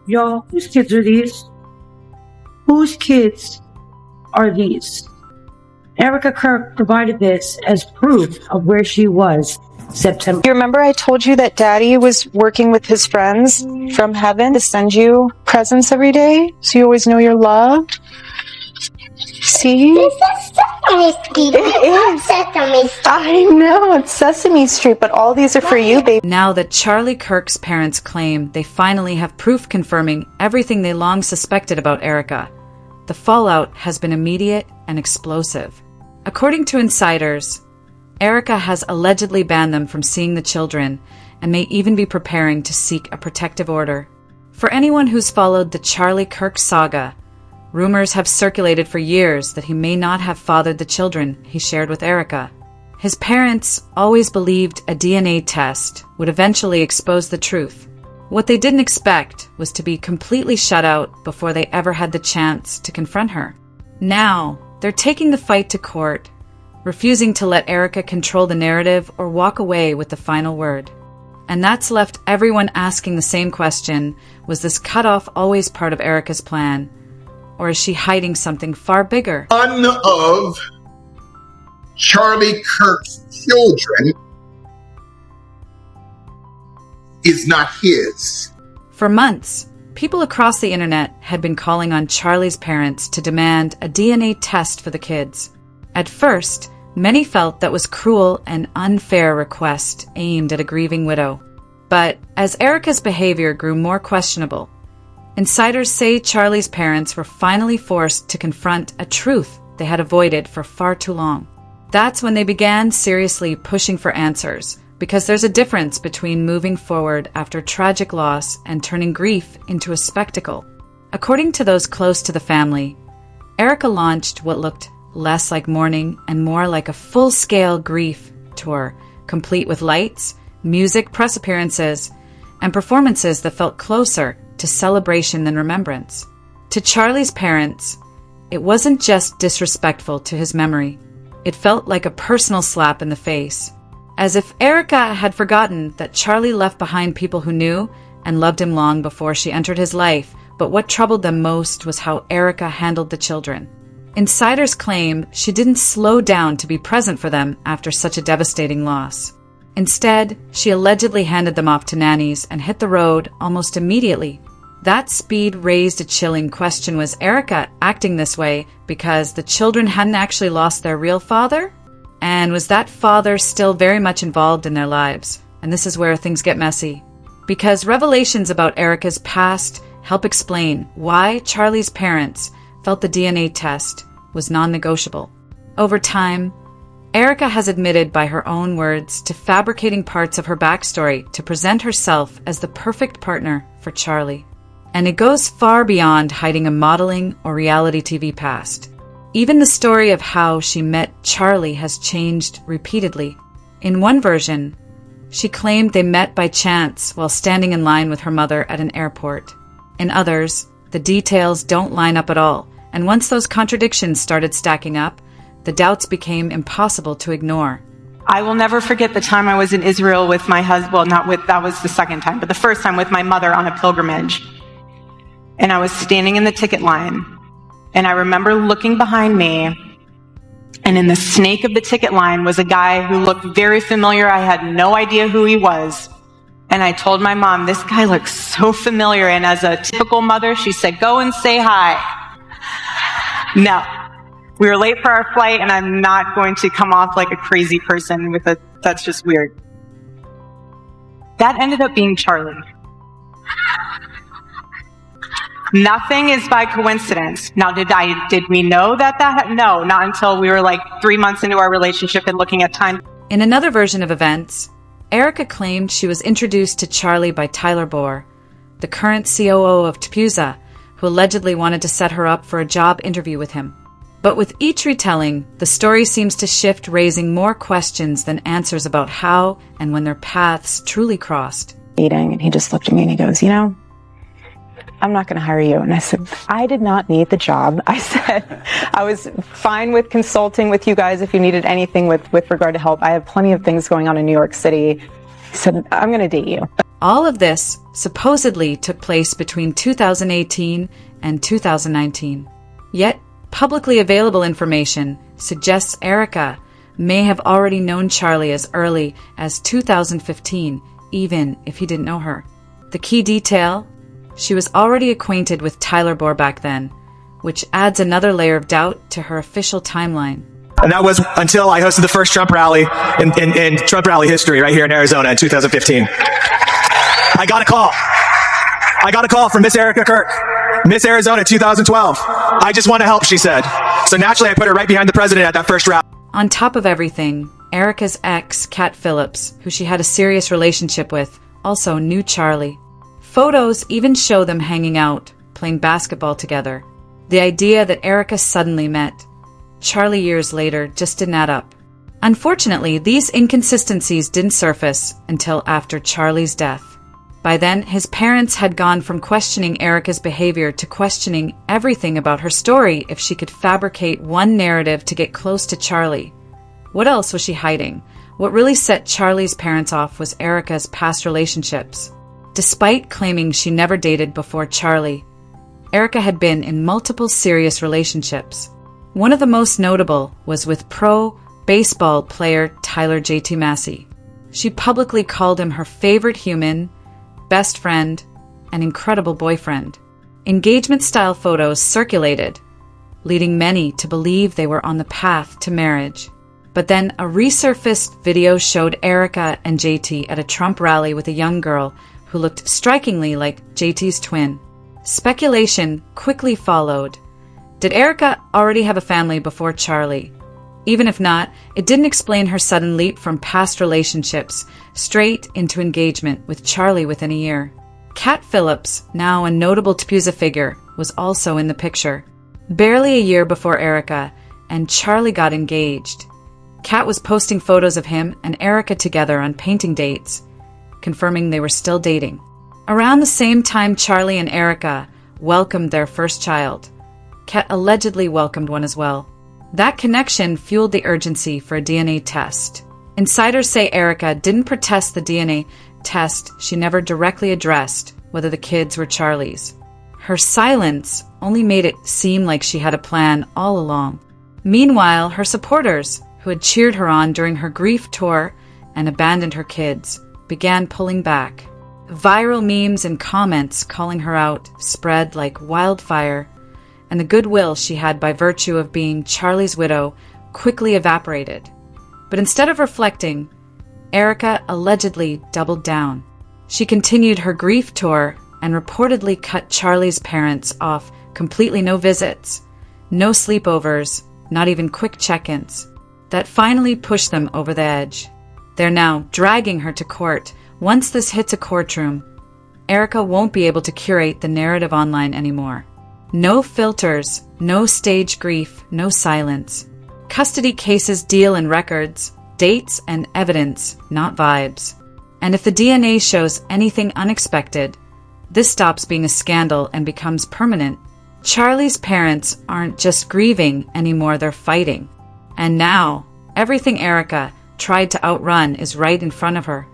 Y'all, whose kids are these? Whose kids are these? Erika Kirk provided this as proof of where she was September. You remember I told you that Daddy was working with his friends from heaven to send you presents every day so you always know you're loved? See? This is Sesame Street. It is. Sesame Street. I know, it's Sesame Street, but all these are for you, baby. Now that Charlie Kirk's parents claim they finally have proof confirming everything they long suspected about Erika, the fallout has been immediate and explosive. According to insiders, Erika has allegedly banned them from seeing the children and may even be preparing to seek a protective order. For anyone who's followed the Charlie Kirk saga, rumors have circulated for years that he may not have fathered the children he shared with Erika. His parents always believed a DNA test would eventually expose the truth. What they didn't expect was to be completely shut out before they ever had the chance to confront her. Now, they're taking the fight to court, refusing to let Erika control the narrative or walk away with the final word. And that's left everyone asking the same question: was this cutoff always part of Erika's plan? Or is she hiding something far bigger? One of Charlie Kirk's children is not his. For months, people across the internet had been calling on Charlie's parents to demand a DNA test for the kids. At first, many felt that was cruel and unfair request aimed at a grieving widow. But as Erika's behavior grew more questionable, insiders say Charlie's parents were finally forced to confront a truth they had avoided for far too long. That's when they began seriously pushing for answers, because there's a difference between moving forward after tragic loss and turning grief into a spectacle. According to those close to the family, Erika launched what looked less like mourning and more like a full-scale grief tour, complete with lights, music, press appearances, and performances that felt closer to celebration than remembrance. To Charlie's parents, it wasn't just disrespectful to his memory. It felt like a personal slap in the face, as if Erika had forgotten that Charlie left behind people who knew and loved him long before she entered his life. But what troubled them most was how Erika handled the children. Insiders claim she didn't slow down to be present for them after such a devastating loss. Instead, she allegedly handed them off to nannies and hit the road almost immediately. That speed raised a chilling question: was Erika acting this way because the children hadn't actually lost their real father? And was that father still very much involved in their lives? And this is where things get messy, because revelations about Erika's past help explain why Charlie's parents felt the DNA test was non-negotiable. Over time, Erika has admitted by her own words to fabricating parts of her backstory to present herself as the perfect partner for Charlie. And it goes far beyond hiding a modeling or reality TV past. Even the story of how she met Charlie has changed repeatedly. In one version, she claimed they met by chance while standing in line with her mother at an airport. In others, the details don't line up at all, and once those contradictions started stacking up, the doubts became impossible to ignore. I will never forget the time I was in Israel with my husband. Well, that was the second time, but the first time with my mother on a pilgrimage. And I was standing in the ticket line. And I remember looking behind me, and in the snake of the ticket line was a guy who looked very familiar. I had no idea who he was. And I told my mom, this guy looks so familiar. And as a typical mother, she said, go and say hi. No. We were late for our flight, and I'm not going to come off like a crazy person that's just weird. That ended up being Charlie. Nothing is by coincidence. Now, did we know that? No, not until we were like 3 months into our relationship and looking at time. In another version of events, Erika claimed she was introduced to Charlie by Tyler Bohr, the current COO of TPUSA, who allegedly wanted to set her up for a job interview with him. But with each retelling, the story seems to shift, raising more questions than answers about how and when their paths truly crossed. And he just looked at me and he goes, I'm not going to hire you. And I said, I did not need the job. I said, I was fine with consulting with you guys if you needed anything with regard to help. I have plenty of things going on in New York City. He said, I'm going to date you. All of this supposedly took place between 2018 and 2019. Yet, publicly available information suggests Erika may have already known Charlie as early as 2015, even if he didn't know her. The key detail? She was already acquainted with Tyler Bohr back then, which adds another layer of doubt to her official timeline. And that was until I hosted the first Trump rally in Trump rally history right here in Arizona in 2015. I got a call from Miss Erika Kirk, Miss Arizona 2012. I just want to help, she said. So naturally, I put her right behind the president at that first rally. On top of everything, Erika's ex, Kat Phillips, who she had a serious relationship with, also knew Charlie. Photos even show them hanging out, playing basketball together. The idea that Erika suddenly met Charlie years later just didn't add up. Unfortunately, these inconsistencies didn't surface until after Charlie's death. By then, his parents had gone from questioning Erika's behavior to questioning everything about her story if she could fabricate one narrative to get close to Charlie. What else was she hiding? What really set Charlie's parents off was Erika's past relationships. Despite claiming she never dated before Charlie, Erika had been in multiple serious relationships. One of the most notable was with pro baseball player Tyler J.T. Massey. She publicly called him her favorite human, best friend, and incredible boyfriend. Engagement-style photos circulated, leading many to believe they were on the path to marriage. But then a resurfaced video showed Erika and JT at a Trump rally with a young girl who looked strikingly like JT's twin. Speculation quickly followed. Did Erika already have a family before Charlie? Even if not, it didn't explain her sudden leap from past relationships straight into engagement with Charlie within a year. Kat Phillips, now a notable Tapuza figure, was also in the picture. Barely a year before Erika, and Charlie got engaged. Kat was posting photos of him and Erika together on painting dates, confirming they were still dating. Around the same time Charlie and Erika welcomed their first child, Kat allegedly welcomed one as well. That connection fueled the urgency for a DNA test. Insiders say Erika didn't protest the DNA test. She never directly addressed whether the kids were Charlie's. Her silence only made it seem like she had a plan all along. Meanwhile, her supporters, who had cheered her on during her grief tour and abandoned her kids, began pulling back. Viral memes and comments calling her out spread like wildfire, and the goodwill she had by virtue of being Charlie's widow quickly evaporated. But instead of reflecting, Erika allegedly doubled down. She continued her grief tour and reportedly cut Charlie's parents off completely. No visits, no sleepovers, not even quick check-ins. That finally pushed them over the edge. They're now dragging her to court. Once this hits a courtroom, Erika won't be able to curate the narrative online anymore. No filters, no stage grief, no silence. Custody cases deal in records, dates, and evidence, not vibes. And if the DNA shows anything unexpected, this stops being a scandal and becomes permanent. Charlie's parents aren't just grieving anymore, they're fighting. And now, everything Erika tried to outrun is right in front of her.